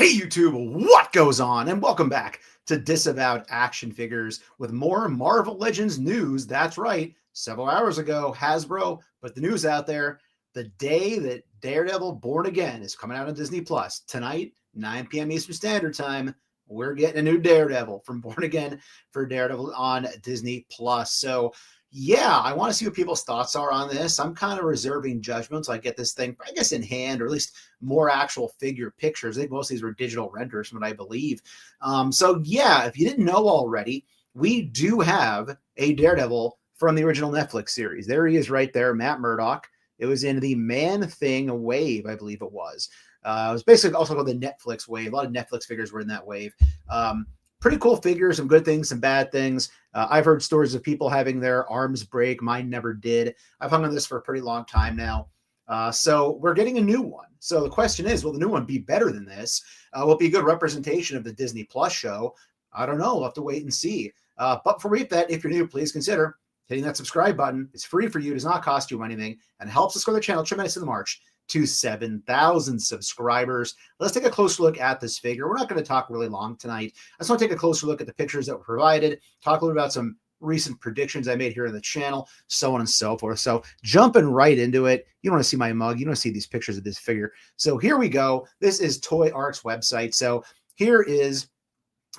Hey YouTube, what goes on? And welcome back to Disavowed Action Figures with more Marvel Legends news. That's right, several hours ago, Hasbro put the news out there. The day that Daredevil Born Again is coming out on Disney Plus tonight, 9 p.m. Eastern Standard Time. We're getting a new Daredevil from Born Again for Daredevil on Disney Plus. So yeah, I want to see what people's thoughts are on this. I'm kind of reserving judgment so I get this thing, I guess, in hand, or at least more actual figure pictures. I think most of these were digital renders from what I believe. So yeah, if you didn't know already, we do have a Daredevil from the original Netflix series. There he is right there, Matt Murdock. It was in the Man-Thing wave, I believe it was. It was basically also called the Netflix wave. A lot of Netflix figures were in that wave. Pretty cool figures, some good things, some bad things. I've heard stories of people having their arms break. Mine never did. I've hung on this for a pretty long time now. So we're getting a new one. So the question is, will the new one be better than this? Will it be a good representation of the Disney Plus show? I don't know. We'll have to wait and see. But before we hit that, if you're new, please consider hitting that subscribe button. It's free for you. It does not cost you anything and helps us grow the channel tremendously in the march to 7,000 subscribers. Let's take a closer look at this figure. We're not going to talk really long tonight. I just want to take a closer look at the pictures that were provided, talk a little about some recent predictions I made here on the channel, so on and so forth. So jumping right into it, you want to see my mug, you want to see these pictures of this figure. So here we go. This is Toy Art's website. So here is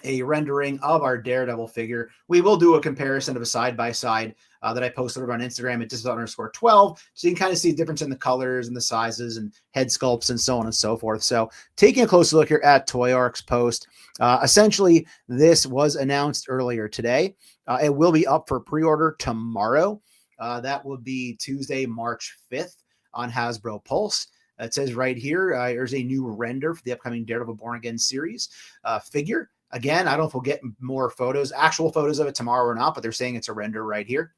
a rendering of our Daredevil figure. We will do a comparison of a side-by-side that I posted over on Instagram at Disavowed_12, so you can kind of see the difference in the colors and the sizes and head sculpts and so on and so forth. So taking a closer look here at Toy Arc's post, essentially this was announced earlier today. It will be up for pre-order tomorrow. That will be Tuesday, March 5th on Hasbro Pulse. It says right here, there's a new render for the upcoming Daredevil Born Again series figure. Again, I don't know if we'll get more photos, actual photos of it tomorrow or not, but they're saying it's a render right here.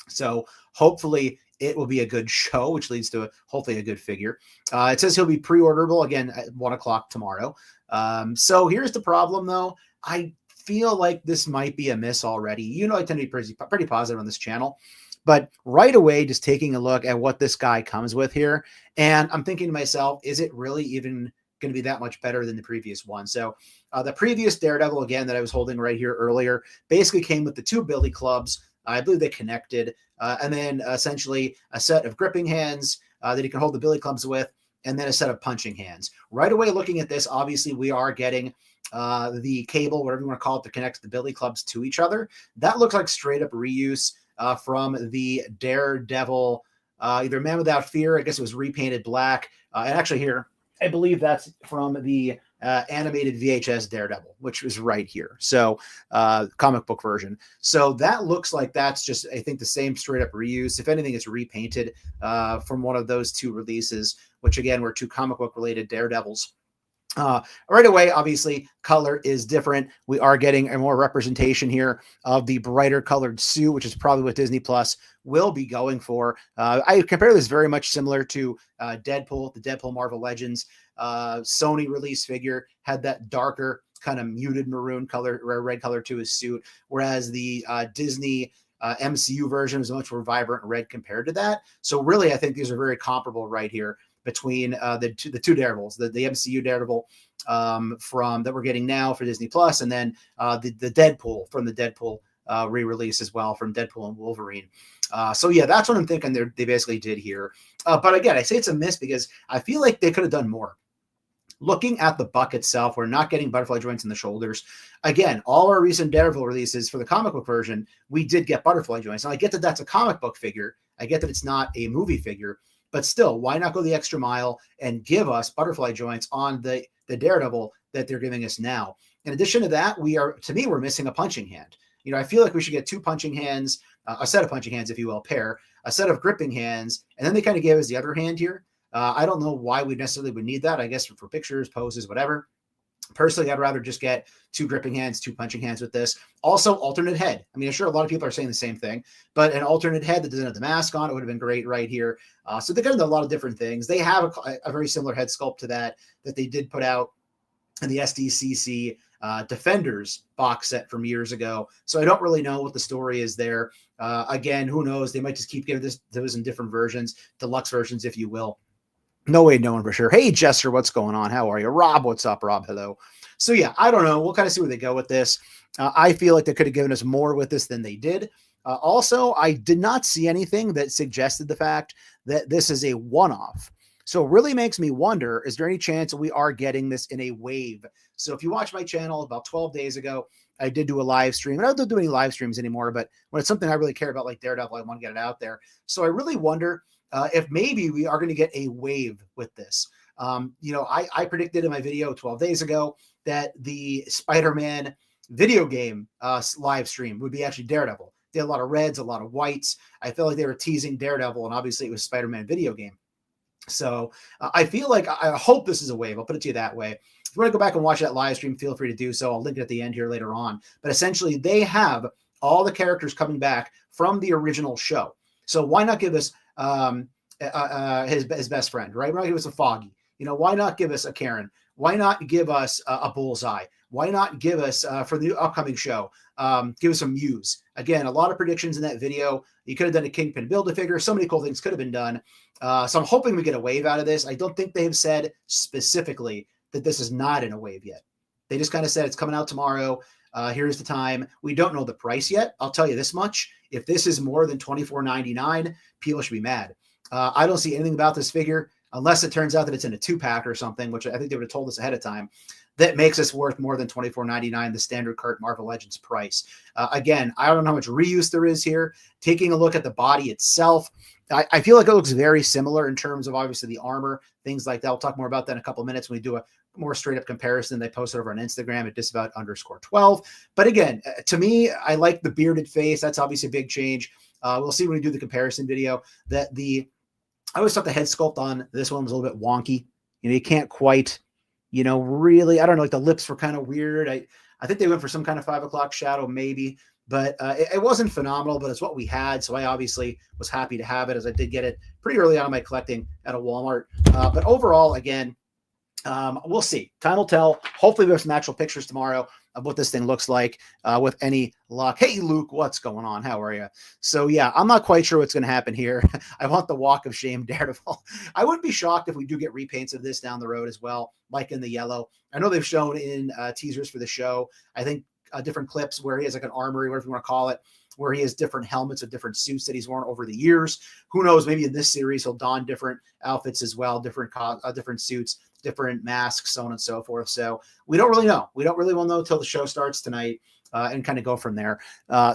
So hopefully it will be a good show, which leads to hopefully a good figure. It says he'll be pre-orderable again at 1 o'clock tomorrow. So here's the problem, though. I feel like this might be a miss already. You know, I tend to be pretty positive on this channel. But right away, just taking a look at what this guy comes with here, and I'm thinking to myself, is it really even going to be that much better than the previous one? So the previous Daredevil, again, that I was holding right here earlier, basically came with the two billy clubs. I believe they connected, and then essentially a set of gripping hands that he can hold the billy clubs with, and then a set of punching hands. Right away, looking at this, obviously we are getting the cable, whatever you want to call it, to connect the billy clubs to each other. That looks like straight up reuse from the Daredevil, either Man Without Fear, I guess it was repainted black, and actually here, I believe that's from the animated VHS Daredevil, which is right here. So comic book version. So that looks like that's just, I think, the same straight up reuse. If anything, it's repainted from one of those two releases, which again were two comic book related Daredevils. Right away, obviously, color is different. We are getting a more representation here of the brighter colored suit, which is probably what Disney Plus will be going for. I compare this very much similar to Deadpool, the Deadpool Marvel Legends Sony release figure, had that darker kind of muted maroon color, red color to his suit, whereas the Disney MCU version is much more vibrant red compared to that. So really, I think these are very comparable right here between the two Daredevils, the MCU Daredevil from that we're getting now for Disney Plus, and then the Deadpool from the Deadpool re-release as well from Deadpool and Wolverine. So yeah, that's what I'm thinking they basically did here. But again, I say it's a miss because I feel like they could have done more. Looking at the buck itself, we're not getting butterfly joints in the shoulders. Again, all our recent Daredevil releases for the comic book version, we did get butterfly joints. Now, I get that that's a comic book figure. I get that it's not a movie figure. But still, why not go the extra mile and give us butterfly joints on the Daredevil that they're giving us now? In addition to that, we're missing a punching hand. You know, I feel like we should get two punching hands, a set of punching hands, if you will, a set of gripping hands, and then they kind of gave us the other hand here. I don't know why we necessarily would need that. I guess for pictures, poses, whatever. Personally, I'd rather just get two gripping hands, two punching hands with this. Also, alternate head. I mean, I'm sure a lot of people are saying the same thing, but an alternate head that doesn't have the mask on, it would have been great right here. So they're going to do a lot of different things. They have a very similar head sculpt to that they did put out in the SDCC Defenders box set from years ago. So I don't really know what the story is there. Again, who knows? They might just keep giving those in different versions, deluxe versions, if you will. No way, knowing for sure. Hey, Jester, what's going on? How are you? Rob, what's up, Rob? Hello. So yeah, I don't know. We'll kind of see where they go with this. I feel like they could have given us more with this than they did. Also, I did not see anything that suggested the fact that this is a one-off. So it really makes me wonder, is there any chance we are getting this in a wave? So if you watch my channel about 12 days ago, I did do a live stream. And I don't do any live streams anymore, but when it's something I really care about, like Daredevil, I want to get it out there. So I really wonder if maybe we are going to get a wave with this. I predicted in my video 12 days ago that the Spider-Man video game live stream would be actually Daredevil. They had a lot of reds, a lot of whites. I felt like they were teasing Daredevil, and obviously it was Spider-Man video game. So I feel like I hope this is a wave. I'll put it to you that way. If you want to go back and watch that live stream, feel free to do so. I'll link it at the end here later on. But essentially, they have all the characters coming back from the original show. So why not give us his best friend, right? Why not give us a Foggy? Why not give us a Karen? Why not give us a Bullseye? Why not give us, for the upcoming show, give us some Muse? Again, a lot of predictions in that video. You could have done a Kingpin Build-A-Figure. So many cool things could have been done. So I'm hoping we get a wave out of this. I don't think they have said specifically that this is not in a wave yet. They just kind of said it's coming out tomorrow. Here's the time. We don't know the price yet. I'll tell you this much. If this is more than $24.99, people should be mad. I don't see anything about this figure unless it turns out that it's in a 2-pack or something, which I think they would have told us ahead of time, that makes us worth more than $24.99, the standard cart Marvel Legends price. Again, I don't know how much reuse there is here. Taking a look at the body itself, I feel like it looks very similar in terms of obviously the armor, things like that. I'll talk more about that in a couple of minutes when we do a more straight up comparison. They posted over on Instagram at disavowed_12. But again, to me, I like the bearded face. That's obviously a big change. We'll see when we do the comparison video that I always thought the head sculpt on this one was a little bit wonky. You can't quite, really, I don't know, like the lips were kind of weird. I think they went for some kind of 5 o'clock shadow maybe, but it wasn't phenomenal, but it's what we had. So I obviously was happy to have it, as I did get it pretty early on in my collecting at a Walmart. But overall, again, we'll see. Time will tell. Hopefully we have some actual pictures tomorrow of what this thing looks like with any luck. Hey, Luke, what's going on? How are you? So, yeah, I'm not quite sure what's going to happen here. I want the Walk of Shame Daredevil. I wouldn't be shocked if we do get repaints of this down the road as well, like in the yellow. I know they've shown in teasers for the show, I think, different clips where he has like an armory, whatever you want to call it, where he has different helmets of different suits that he's worn over the years. Who knows? Maybe in this series he'll don different outfits as well, different suits, different masks, so on and so forth. So we don't really know. We don't really will know until the show starts tonight and kind of go from there.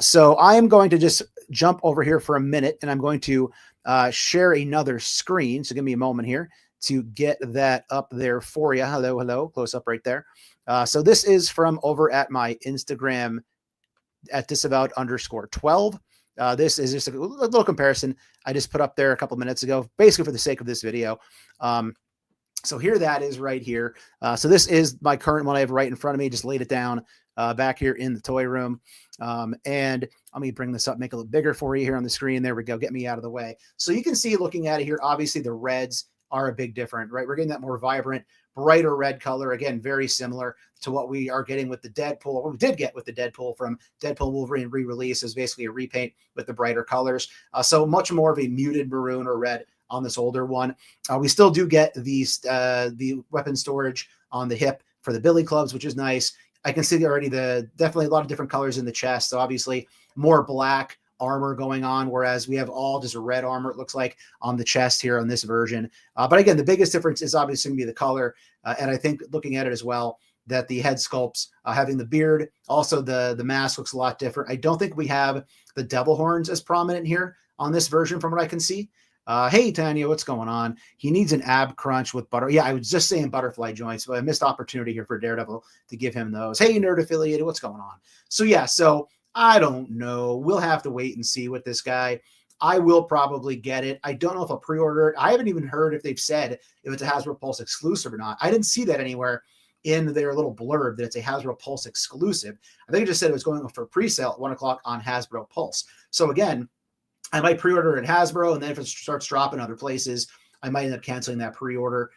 So I am going to just jump over here for a minute, and I'm going to share another screen. So give me a moment here to get that up there for you. Hello, close up right there. So this is from over at my Instagram at disavowed_12. This is just a little comparison I just put up there a couple minutes ago, basically for the sake of this video. So here that is right here. So this is my current one I have right in front of me. Just laid it down back here in the toy room. And let me bring this up, make it a little bigger for you here on the screen. There we go. Get me out of the way. So you can see looking at it here, obviously the reds are a big difference, right? We're getting that more vibrant, brighter red color. Again, very similar to what we are getting with the Deadpool. What we did get with the Deadpool from Deadpool Wolverine re-release is basically a repaint with the brighter colors. So much more of a muted maroon or red on this older one. We still do get the weapon storage on the hip for the billy clubs, which is nice. I can see already definitely a lot of different colors in the chest. So obviously more black armor going on, whereas we have all just red armor, it looks like, on the chest here on this version. But again, the biggest difference is obviously going to be the color. And I think looking at it as well, that the head sculpts, having the beard, also the mask looks a lot different. I don't think we have the devil horns as prominent here on this version from what I can see. Hey, Tanya, what's going on? He needs an ab crunch with butter. Yeah, I was just saying butterfly joints, but I missed opportunity here for Daredevil to give him those. Hey, Nerd Affiliated, what's going on? So, yeah, so I don't know. We'll have to wait and see with this guy. I will probably get it. I don't know if I'll pre-order it. I haven't even heard if they've said if it's a Hasbro Pulse exclusive or not. I didn't see that anywhere in their little blurb that it's a Hasbro Pulse exclusive. I think it just said it was going for pre-sale at 1 o'clock on Hasbro Pulse. So, again, I might pre-order at Hasbro, and then if it starts dropping other places, I might end up canceling that pre-order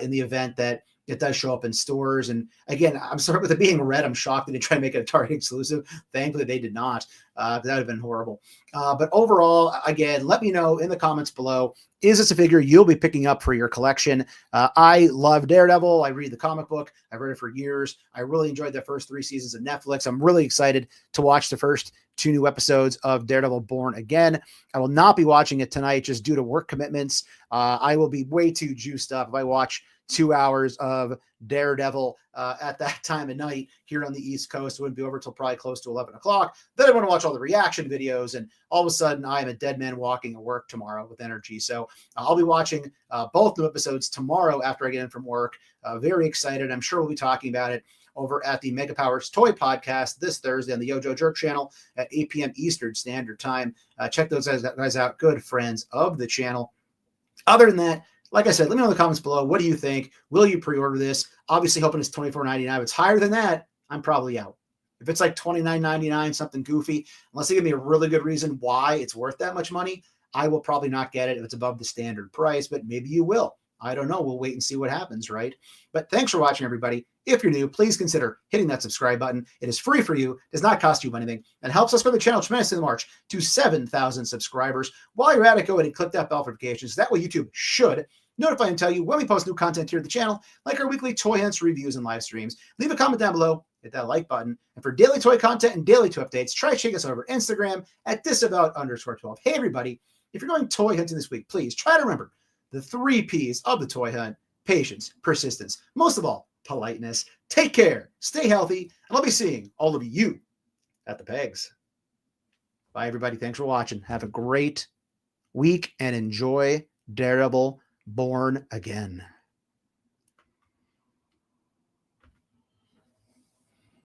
in the event that it does show up in stores. And again, I'm sorry with it being red, I'm shocked that they try to make it a Target exclusive. Thankfully, they did not. That would have been horrible. But overall, again, let me know in the comments below. Is this a figure you'll be picking up for your collection? I love Daredevil. I read the comic book. I've read it for years. I really enjoyed the first 3 seasons of Netflix. I'm really excited to watch the first 2 new episodes of Daredevil Born Again. I will not be watching it tonight just due to work commitments. I will be way too juiced up if I watch 2 hours of Daredevil at that time of night here on the East Coast. It wouldn't be over till probably close to 11 o'clock. Then I want to watch all the reaction videos, and all of a sudden I am a dead man walking at work tomorrow with energy. So I'll be watching both new episodes tomorrow after I get in from work. Very excited. I'm sure we'll be talking about it over at the Mega Powers Toy Podcast this Thursday on the Yojo Jerk channel at 8 p.m. Eastern Standard Time. Check those guys out. Good friends of the channel. Other than that, like I said, let me know in the comments below. What do you think? Will you pre-order this? Obviously, hoping it's $24.99. If it's higher than that, I'm probably out. If it's like $29.99, something goofy, unless they give me a really good reason why it's worth that much money, I will probably not get it if it's above the standard price, but maybe you will. I don't know. We'll wait and see what happens, right? But thanks for watching, everybody. If you're new, please consider hitting that subscribe button. It is free for you, does not cost you anything, and helps us grow the channel tremendously in the march to 7,000 subscribers. While you're at it, go ahead and click that bell for notifications. That way YouTube should notify and tell you when we post new content here at the channel, like our weekly toy hunts, reviews, and live streams. Leave a comment down below, hit that like button. And for daily toy content and daily toy updates, try to check us over Instagram at disavowed_12. Hey, everybody, if you're going toy hunting this week, please try to remember the 3 Ps of the toy hunt: patience, persistence, most of all, politeness. Take care, stay healthy, and I'll be seeing all of you at the pegs. Bye, everybody. Thanks for watching. Have a great week and enjoy Daredevil Born Again.